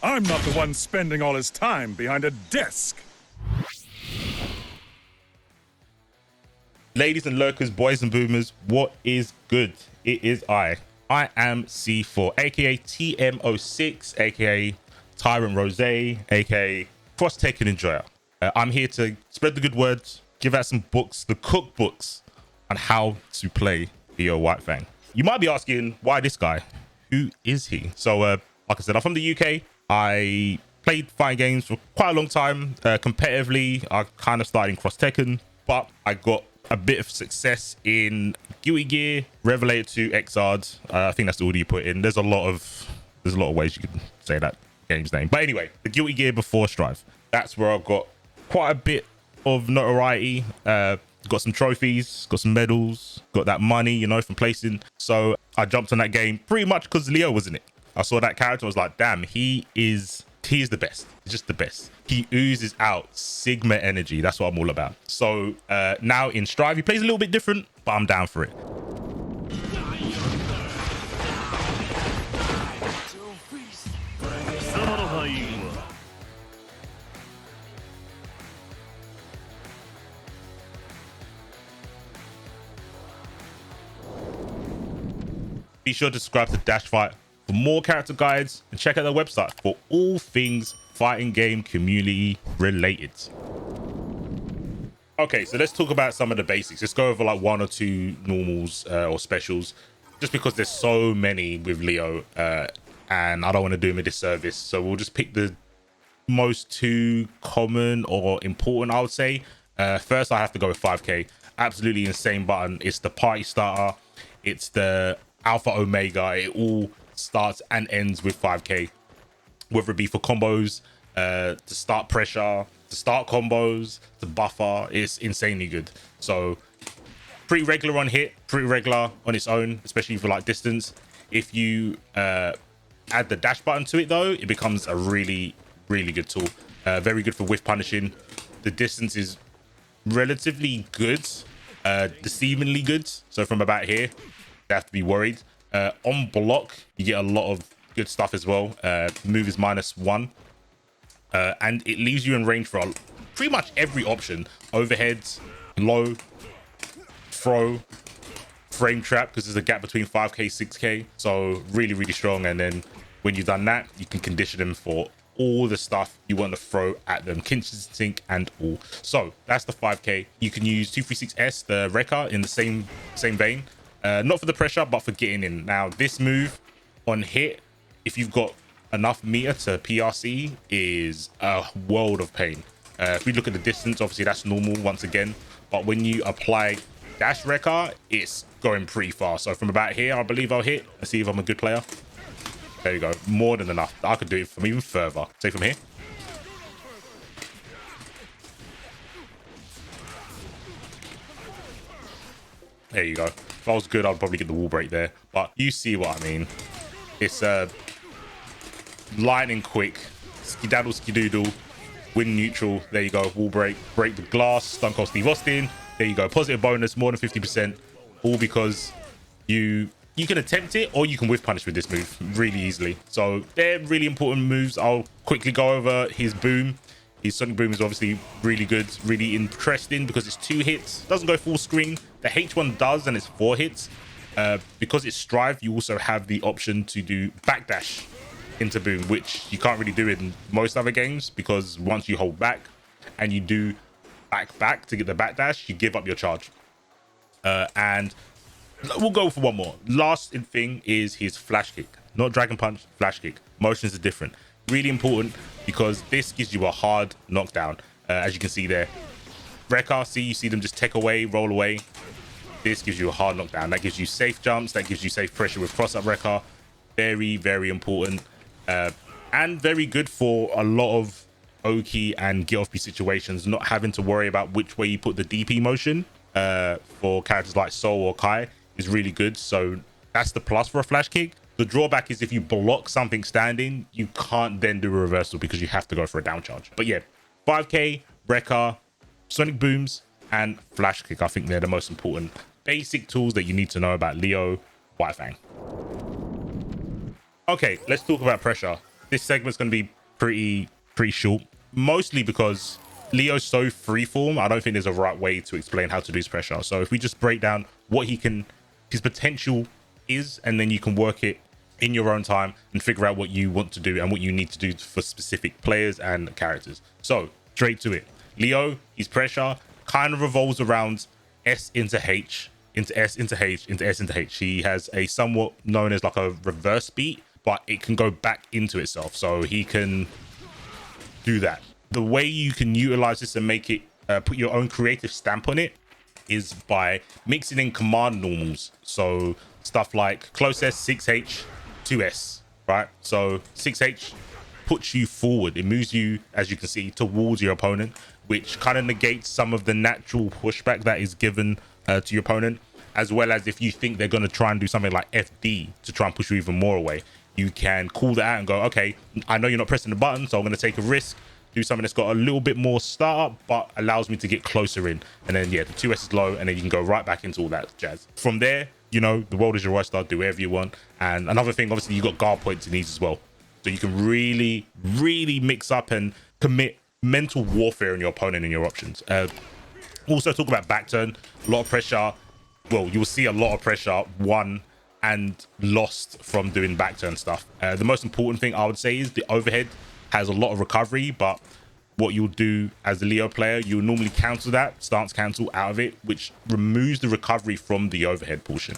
I'm not the one spending all his time behind a desk. Ladies and lurkers, boys and boomers, what is good? It is I am C4, aka TM06, aka Tyrant Rose, aka Cross Taken Enjoyer. I'm here to spread the good words, give out some books, the cookbooks on how to play Leo Whitefang. You might be asking, why this guy? Who is he? So, like I said, I'm from the UK. I played fighting games for quite a long time. Competitively, I kind of started in Cross Tekken, but I got a bit of success in Guilty Gear, Revelator 2, Xrd. I think that's the order you put in. There's a lot of ways you can say that game's name. But anyway, the Guilty Gear before Strive. That's where I got quite a bit of notoriety. Got some trophies, got some medals, got that money, you know, from placing. So I jumped on that game pretty much because Leo was in it. I saw that character, I was like, damn, he is the best. He's just the best. He oozes out Sigma energy. That's what I'm all about. So now in Strive, he plays a little bit different, but I'm down for it. Be sure to subscribe to DashFight for more character guides and check out their website for all things fighting game community related. Okay, so let's talk about some of the basics. Let's go over like one or two normals or specials, just because there's so many with Leo and I don't want to do him a disservice. So we'll just pick the most two common or important, I would say. First, I have to go with 5k. Absolutely insane button. It's the party starter. It's the Alpha Omega. It all starts and ends with 5k, whether it be for combos, to start pressure, to start combos, to buffer. It's insanely good. So pretty regular on hit, pretty regular on its own, especially for like distance. If you add the dash button to it though, it becomes a really good tool. Very good for whiff punishing. The distance is relatively good, deceivingly good. So from about here, you have to be worried. On block, you get a lot of good stuff as well. Move is -1, and it leaves you in range for pretty much every option. Overheads, low, throw, frame trap, because there's a gap between 5k 6k, so really strong. And then when you've done that, you can condition them for all the stuff you want to throw at them, kitchen sink and all. So that's the 5k. You can use 236S, the Rekka, in the same vein. Not for the pressure, but for getting in. Now, this move on hit, if you've got enough meter to PRC, is a world of pain. If we look at the distance, obviously that's normal once again. But when you apply dash Rekka, it's going pretty fast. So from about here, I believe I'll hit. Let's see if I'm a good player. There you go. More than enough. I could do it from even further. Say from here. There you go. If I was good, I'd probably get the wall break there. But you see what I mean. It's lightning quick. Skedaddle, skedoodle. Win neutral. There you go. Wall break. Break the glass. Stone Cold Steve Austin. There you go. Positive bonus. More than 50%. All because you can attempt it or you can whiff punish with this move really easily. So they're really important moves. I'll quickly go over his boom. His Sonic Boom is obviously really good, really interesting because it's 2 hits. Doesn't go full screen. The H1 does, and it's 4 hits. Because it's Strive, you also have the option to do backdash into Boom, which you can't really do in most other games, because once you hold back and you do back to get the backdash, you give up your charge. And we'll go for one more. Last thing is his flash kick. Not Dragon Punch, flash kick. Motions are different. Really important because this gives you a hard knockdown. As you can see there, Rekka, you see them just take away, roll away. This gives you a hard knockdown. That gives you safe jumps. That gives you safe pressure with cross-up Rekka. Very important. And very good for a lot of Oki and get off B situations, not having to worry about which way you put the DP motion. For characters like Soul or Kai is really good. So that's the plus for a flash kick. The drawback is if you block something standing, you can't then do a reversal because you have to go for a down charge. But yeah, 5k, Rekka, Sonic Booms, and Flash Kick. I think they're the most important basic tools that you need to know about Leo Whitefang. Okay, let's talk about pressure. this segment's going to be pretty short, mostly because Leo's so freeform. I don't think there's a right way to explain how to do his pressure. So if we just break down what his potential is, and then you can work it in your own time and figure out what you want to do and what you need to do for specific players and characters. So straight to it. Leo, his pressure kind of revolves around S into H, into S into H, into S into H. He has a somewhat known as like a reverse beat, but it can go back into itself. So he can do that. The way you can utilize this and make it put your own creative stamp on it is by mixing in command normals. So stuff like close S, 6H, 2S, right? So 6H puts you forward. It moves you, as you can see, towards your opponent, which kind of negates some of the natural pushback that is given to your opponent, as well as if you think they're going to try and do something like FD to try and push you even more away, you can call that out and go, okay, I know you're not pressing the button, so I'm going to take a risk, do something that's got a little bit more startup, but allows me to get closer in. And then, yeah, the 2S is low, and then you can go right back into all that jazz. From there, you know, the world is your oyster, do whatever you want. And another thing, obviously, you got guard points in these as well. So you can really mix up and commit mental warfare on your opponent and your options. Also talk about back turn, a lot of pressure. Well, you'll see a lot of pressure won and lost from doing back turn stuff. The most important thing I would say is the overhead has a lot of recovery, but what you'll do as a Leo player, you'll normally cancel that, stance cancel out of it, which removes the recovery from the overhead portion.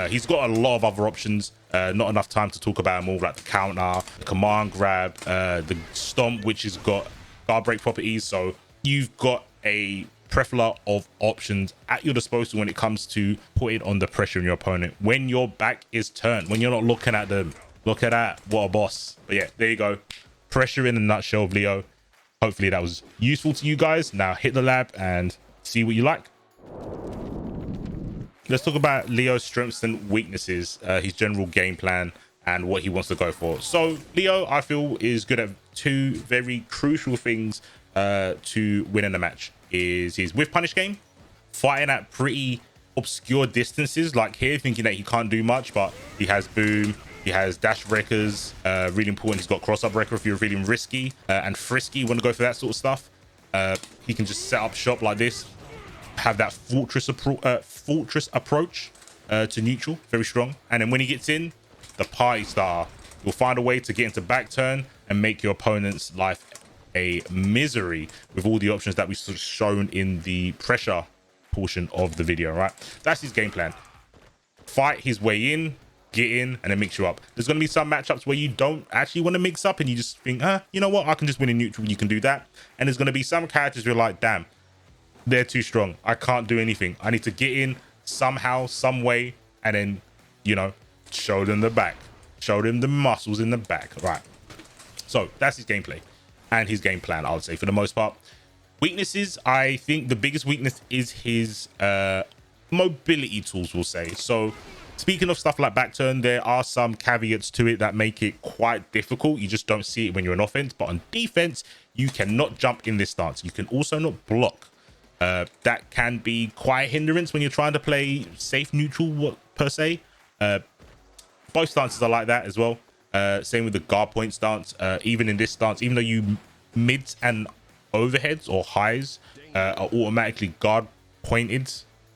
He's got a lot of other options, not enough time to talk about them all, like the counter, the command grab, the stomp, which has got guard break properties. So you've got a plethora of options at your disposal when it comes to putting on the pressure on your opponent when your back is turned, when you're not looking at them. Look at that, what a boss. But yeah, there you go, pressure in a nutshell of Leo. Hopefully that was useful to you guys. Now hit the lab and see what you like. Let's talk about Leo's strengths and weaknesses, his general game plan and what he wants to go for. So Leo, I feel, is good at two very crucial things to win in a match. Is his whiff punish game, fighting at pretty obscure distances, like here, thinking that he can't do much, but he has boom, he has dash wreckers, really important. He's got cross up wrecker if you're feeling risky and frisky, you want to go for that sort of stuff. He can just set up shop like this, have that fortress approach to neutral, very strong. And then when he gets in, the party starter will find a way to get into back turn and make your opponent's life a misery with all the options that we've shown in the pressure portion of the video, right? That's his game plan. Fight his way in, get in, and then mix you up. There's going to be some matchups where you don't actually want to mix up and you just think, you know what, I can just win in neutral. You can do that. And there's going to be some characters where you're like, damn, they're too strong, I can't do anything, I need to get in somehow, some way, and then, you know, show them the back, show them the muscles in the back, right? So that's his gameplay and his game plan, I would say, for the most part. Weaknesses, I think the biggest weakness is his mobility tools, we'll say. So speaking of stuff like back turn, there are some caveats to it that make it quite difficult. You just don't see it when you're in offense, but on defense, you cannot jump in this stance. You can also not block. That can be quite a hindrance when you're trying to play safe neutral per se. Both stances are like that as well. Same with the guard point stance. Even in this stance, even though you mids and overheads or highs are automatically guard pointed,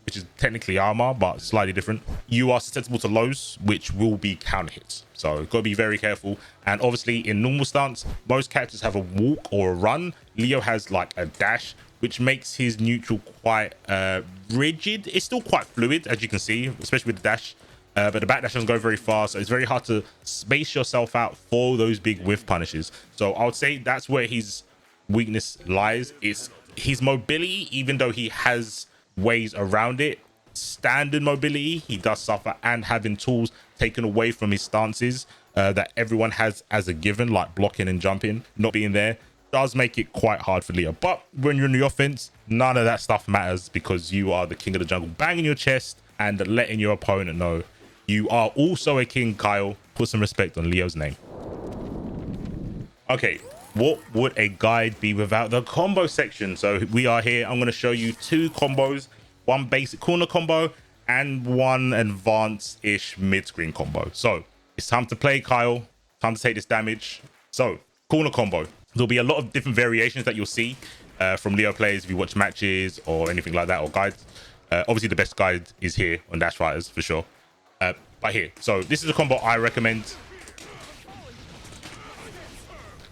which is technically armor but slightly different, you are susceptible to lows, which will be counter hits. So got to be very careful. And obviously in normal stance, most characters have a walk or a run. Leo has like a dash, which makes his neutral quite rigid. It's still quite fluid, as you can see, especially with the dash. But the backdash doesn't go very far, so it's very hard to space yourself out for those big whiff punishes. So I would say that's where his weakness lies. It's his mobility, even though he has ways around it. Standard mobility, he does suffer, and having tools taken away from his stances that everyone has as a given, like blocking and jumping, not being there, does make it quite hard for Leo. But when you're in the offense, none of that stuff matters because you are the king of the jungle, banging your chest and letting your opponent know you are also a king, Kyle. Put some respect on Leo's name. Okay, what would a guide be without the combo section? So we are here. I'm going to show you two combos, one basic corner combo and one advanced-ish mid-screen combo. So it's time to play, Kyle. Time to take this damage. So, corner combo. There'll be a lot of different variations that you'll see from Leo players if you watch matches or anything like that, or guides. Obviously, the best guide is here on Dash Fighters for sure. But here, so this is a combo I recommend.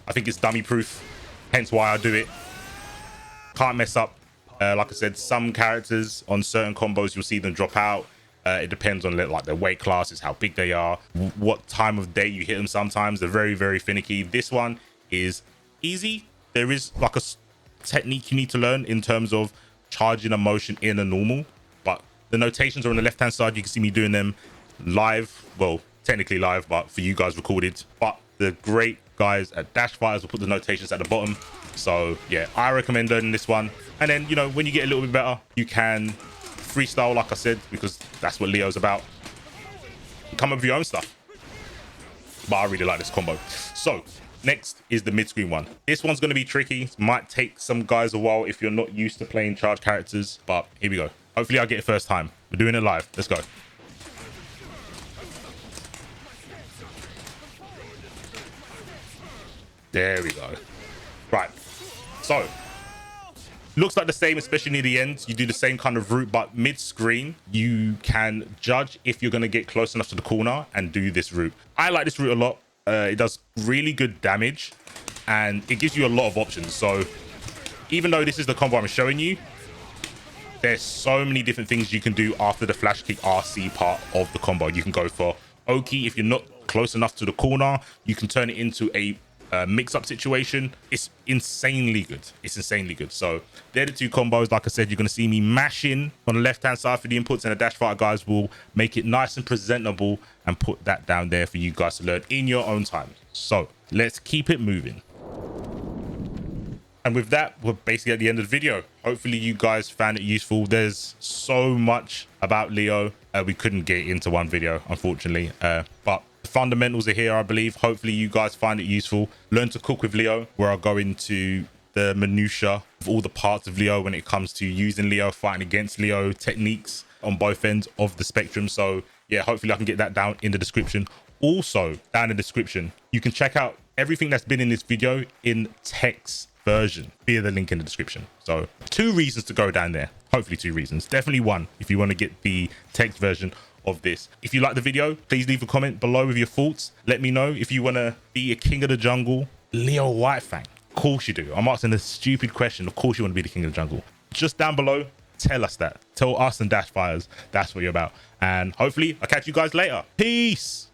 I think it's dummy proof, hence why I do it. Can't mess up. Like I said, some characters on certain combos, you'll see them drop out. It depends on like their weight classes, how big they are, what time of day you hit them. Sometimes they're very, very finicky. This one is easy. There is like a technique you need to learn in terms of charging a motion in a normal, but the notations are on the left hand side. You can see me doing them live, well, technically live, but for you guys recorded. But the great guys at Dash Fighters will put the notations at the bottom. So yeah, I recommend learning this one. And then, you know, when you get a little bit better, you can freestyle, like I said, because that's what Leo's about. Come up with your own stuff. But I really like this combo. So next is the mid-screen one. This one's going to be tricky. Might take some guys a while if you're not used to playing charge characters, but here we go. Hopefully I get it first time. We're doing it live. Let's go. There we go. Right. So looks like the same, especially near the end. You do the same kind of route, but mid-screen, you can judge if you're going to get close enough to the corner and do this route. I like this route a lot. It does really good damage and it gives you a lot of options. So even though this is the combo I'm showing you, there's so many different things you can do after the flash kick RC part of the combo. You can go for Oki if you're not close enough to the corner. You can turn it into a mix-up situation. It's insanely good. It's insanely good. So they're the two combos. Like I said, you're going to see me mashing on the left-hand side for the inputs, and the Dash Fighter guys will make it nice and presentable and put that down there for you guys to learn in your own time. So let's keep it moving. And with that, we're basically at the end of the video. Hopefully you guys found it useful. There's so much about Leo. We couldn't get into one video, unfortunately, but the fundamentals are here, I believe. Hopefully you guys find it useful. Learn to cook with Leo, where I'll go into the minutia of all the parts of Leo when it comes to using Leo, fighting against Leo, techniques on both ends of the spectrum. So yeah, hopefully I can get that down in the description. Also, down in the description, you can check out everything that's been in this video in text version via the link in the description. So 2 reasons to go down there. Hopefully 2 reasons. Definitely 1 if you want to get the text version of this. If you like the video, please leave a comment below with your thoughts. Let me know if you want to be a king of the jungle. Leo Whitefang. Of course you do. I'm asking a stupid question. Of course you want to be the king of the jungle. Just down below, tell us that. Tell us and Dash Fighters that's what you're about. And hopefully I'll catch you guys later. Peace.